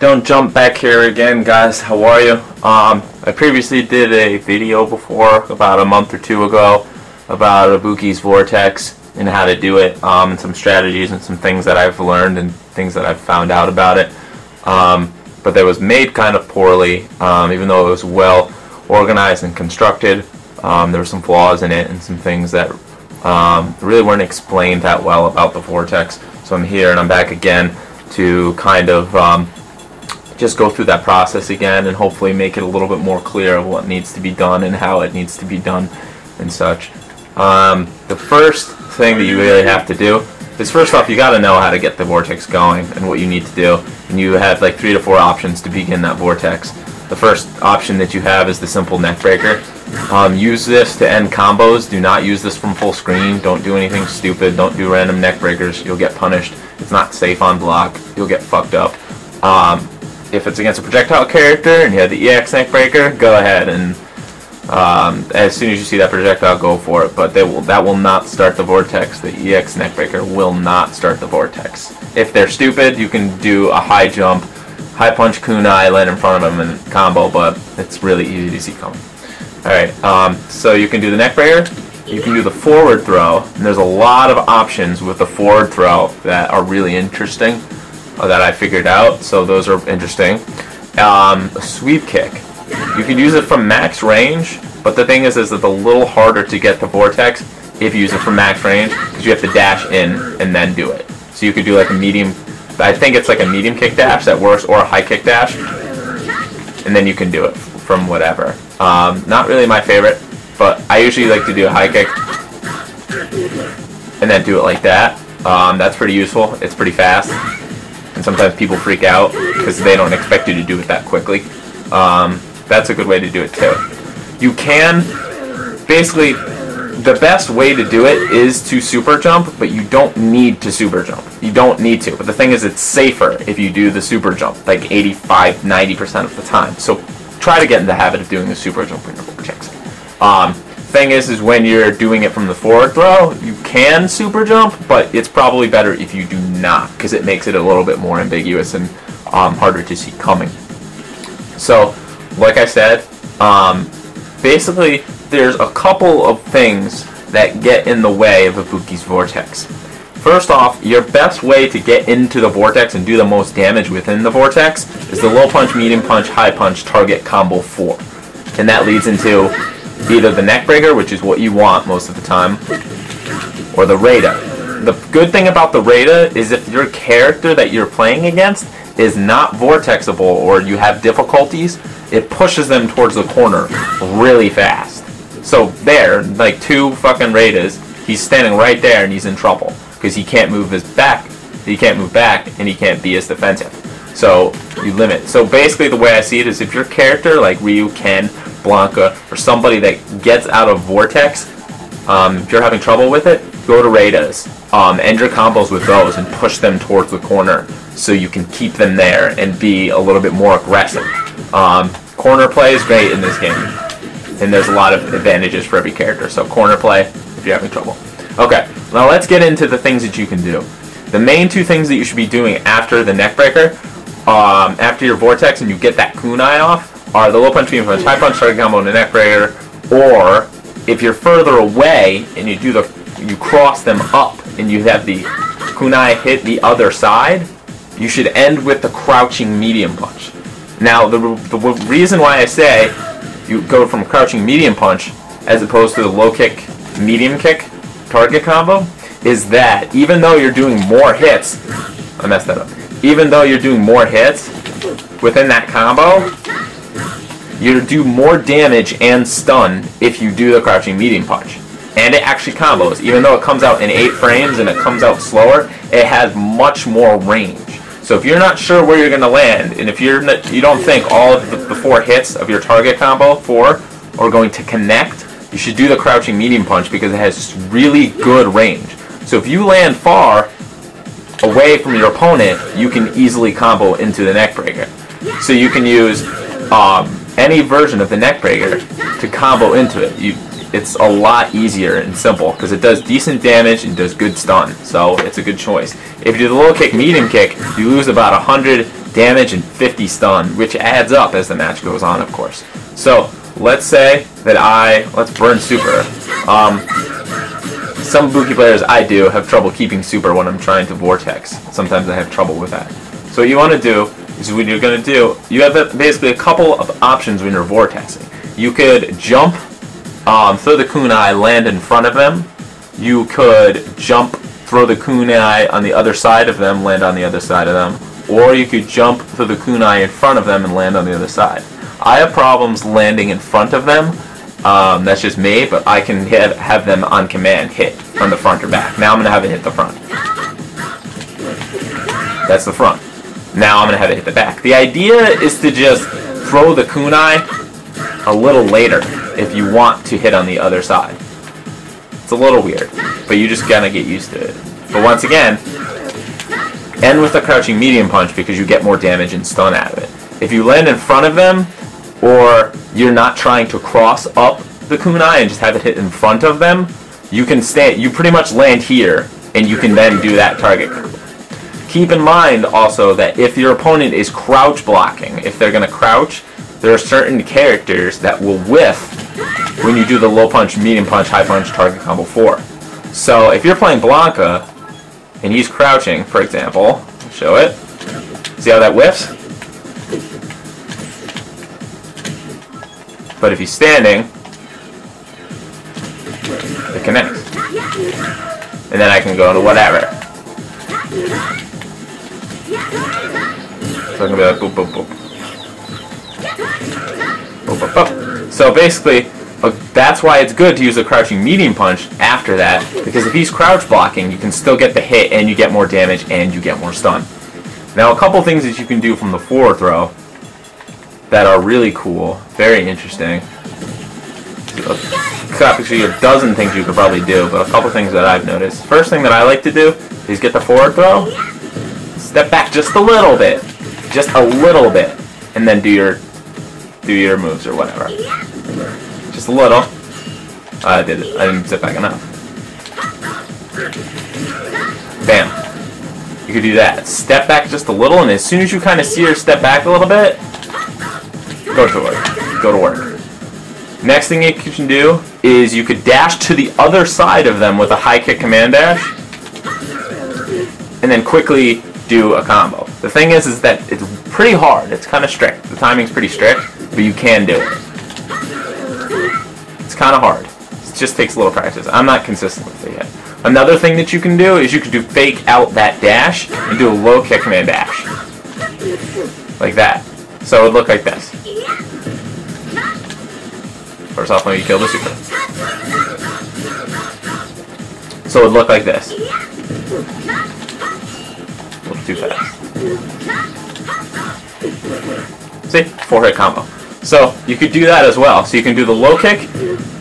Don't jump back here again, guys. How are you? I previously did a video before, about a month or two ago, about Ibuki's Vortex and how to do it, and some strategies and some things that I've learned and things that I've found out about it. But it was made kind of poorly, even though it was well organized and constructed. There were some flaws in it and some things that really weren't explained that well about the Vortex. So I'm here and I'm back again to kind of just go through that process again and hopefully make it a little bit more clear of what needs to be done and how it needs to be done and such. The first thing that you really have to do is, first off, you got to know how to get the Vortex going and what you need to do. And you have like 3 to 4 options to begin that Vortex. The first option that you have is the simple neck breaker. Use this to end combos. Do not use this from full screen. Don't do anything stupid. Don't do random neck breakers. You'll get punished. It's not safe on block. You'll get fucked up. If it's against a projectile character and you have the EX neck breaker, go ahead and as soon as you see that projectile, go for it. But that will not start the Vortex. The EX neck breaker will not start the Vortex. If they're stupid, you can do a high jump, high punch kunai, land in front of them and combo, but it's really easy to see coming. Alright, so you can do the neck breaker, you can do the forward throw, and there's a lot of options with the forward throw that are really interesting that I figured out, so those are interesting. A sweep kick. You can use it from max range, but the thing is it's a little harder to get the Vortex if you use it from max range, because you have to dash in and then do it. So you could do like a medium, I think it's like a medium kick dash that works, or a high kick dash, and then you can do it from whatever. Not really my favorite, but I usually like to do a high kick and then do it like that. That's pretty useful. It's pretty fast, and sometimes people freak out because they don't expect you to do it that quickly. That's a good way to do it too. You can, basically, the best way to do it is to super jump, but you don't need to super jump. You don't need to, but the thing is it's safer if you do the super jump, like 85–90% of the time. So try to get in the habit of doing the super jump in your Vortex. Thing is when you're doing it from the forward throw, you can super jump, but it's probably better if you do not, because it makes it a little bit more ambiguous and harder to see coming. So, like I said, basically there's a couple of things that get in the way of Ibuki's Vortex. First off, your best way to get into the Vortex and do the most damage within the Vortex is the low punch, medium punch, high punch target combo 4. And that leads into either the neck breaker, which is what you want most of the time, or the Rada. The good thing about the Rada is if your character that you're playing against is not vortexable or you have difficulties, it pushes them towards the corner really fast. So there, like 2 fucking Radas, he's standing right there and he's in trouble because he can't move his back. He can't move back and he can't be as defensive. So you limit. So basically the way I see it is if your character like Ryu, Ken, Blanca, or somebody that gets out of Vortex, if you're having trouble with it, go to Radas. End your combos with those and push them towards the corner so you can keep them there and be a little bit more aggressive. Corner play is great in this game, and there's a lot of advantages for every character, so corner play if you're having trouble. Okay, now let's get into the things that you can do. The main 2 things that you should be doing after the neck breaker, after your Vortex and you get that kunai off, are the low punch, medium punch, high punch, target combo, and the neck breaker, or if you're further away and you cross them up and you have the kunai hit the other side, you should end with the crouching medium punch. Now, the reason why I say you go from crouching medium punch as opposed to the low kick, medium kick target combo is that even though you're doing more hits, I messed that up, even though you're doing more hits within that combo, you do more damage and stun if you do the crouching medium punch. And it actually combos. Even though it comes out in 8 frames and it comes out slower, it has much more range. So if you're not sure where you're going to land, and if you don't think all of the 4 hits of your target combo 4 are going to connect, you should do the crouching medium punch because it has really good range. So if you land far away from your opponent, you can easily combo into the neck breaker. So you can use any version of the neck breaker to combo into it. It's a lot easier and simple because it does decent damage and does good stun, so it's a good choice. If you do the low kick, medium kick, you lose about 100 damage and 50 stun, which adds up as the match goes on, of course. So let's say that let's burn super. Some Ibuki players, I do, have trouble keeping super when I'm trying to vortex. Sometimes I have trouble with that. So what you want to do is, when you're going to do, you have basically a couple of options when you're vortexing. You could jump, throw the kunai, land in front of them. You could jump, throw the kunai on the other side of them, land on the other side of them. Or you could jump, throw the kunai in front of them, and land on the other side. I have problems landing in front of them. That's just me, but I can have them on command hit from the front or back. Now I'm going to have it hit the front. That's the front. Now I'm going to have it hit the back. The idea is to just throw the kunai a little later if you want to hit on the other side. It's a little weird, but you just gotta get used to it. But once again, end with a crouching medium punch because you get more damage and stun out of it. If you land in front of them, or you're not trying to cross up the kunai and just have it hit in front of them, you can you pretty much land here, and you can then do that target combo. Keep in mind also that if your opponent is crouch blocking, if they're going to crouch, there are certain characters that will whiff when you do the low punch, medium punch, high punch target combo 4. So if you're playing Blanca, and he's crouching, for example, show it, see how that whiffs? But if he's standing, it connects. And then I can go into whatever. So I'm going to be like boop, boop, boop. Boop, boop, boop. So basically, that's why it's good to use a crouching medium punch after that, because if he's crouch blocking, you can still get the hit, and you get more damage, and you get more stun. Now, a couple things that you can do from the forward throw that are really cool, very interesting. Actually, a dozen things you could probably do, but a couple things that I've noticed. First thing that I like to do is get the forward throw, step back just a little bit, and then do your moves or whatever. Just a little. I didn't step back enough. Bam. You could do that. Step back just a little, and as soon as you kind of see her step back a little bit, go to work. Go to work. Next thing you can do is you could dash to the other side of them with a high kick command dash, and then quickly do a combo. The thing is that it's pretty hard. It's kind of strict. The timing's pretty strict, but you can do it. It's kind of hard. It just takes a little practice. I'm not consistent with it yet. Another thing that you can do is you can do fake out that dash and do a low kick command dash. Like that. So it would look like this. First off, let me kill the super. So it would look like this. A little too fast. See? 4-hit combo. So you could do that as well. So you can do the low kick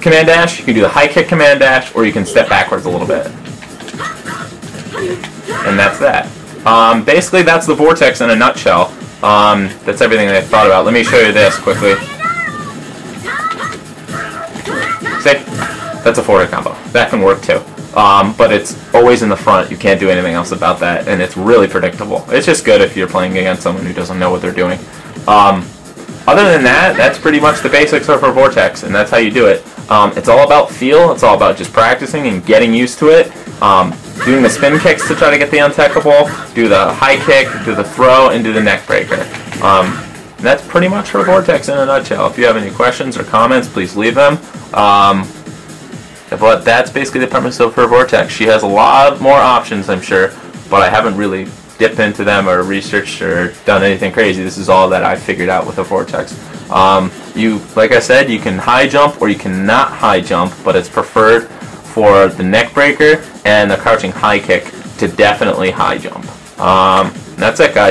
command dash, you can do the high kick command dash, or you can step backwards a little bit. And that's that. Basically, that's the Vortex in a nutshell. That's everything that I thought about. Let me show you this quickly. See? That's a 4-hit combo. That can work too. But it's always in the front. You can't do anything else about that, and it's really predictable. It's just good if you're playing against someone who doesn't know what they're doing. Other than that, that's pretty much the basics of a Vortex, and that's how you do it. It's all about feel. It's all about just practicing and getting used to it. Doing the spin kicks to try to get the untechable, do the high kick, do the throw, and do the neck breaker. That's pretty much her Vortex in a nutshell. If you have any questions or comments, please leave them. But that's basically the premise of her Vortex. She has a lot more options, I'm sure, but I haven't really dipped into them or researched or done anything crazy. This is all that I figured out with a Vortex. Like I said, you can high jump or you cannot high jump, but it's preferred for the neck breaker and the crouching high kick to definitely high jump. That's it, guys.